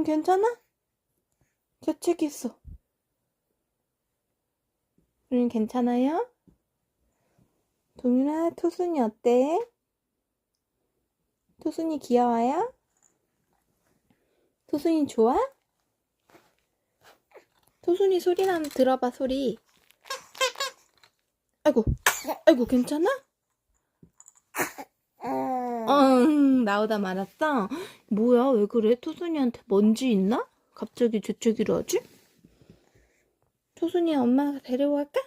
괜찮아? 재채기했어. 괜찮아요? 동윤아, 토순이 어때? 토순이 귀여워요? 토순이 좋아? 토순이 소리 나면 들어봐, 소리. 아이고, 아이고, 괜찮아? 나오다 말았어? 뭐야, 왜 그래? 토순이한테 먼지 있나? 갑자기 재채기를 하지? 토순이야, 엄마가 데리고 갈까?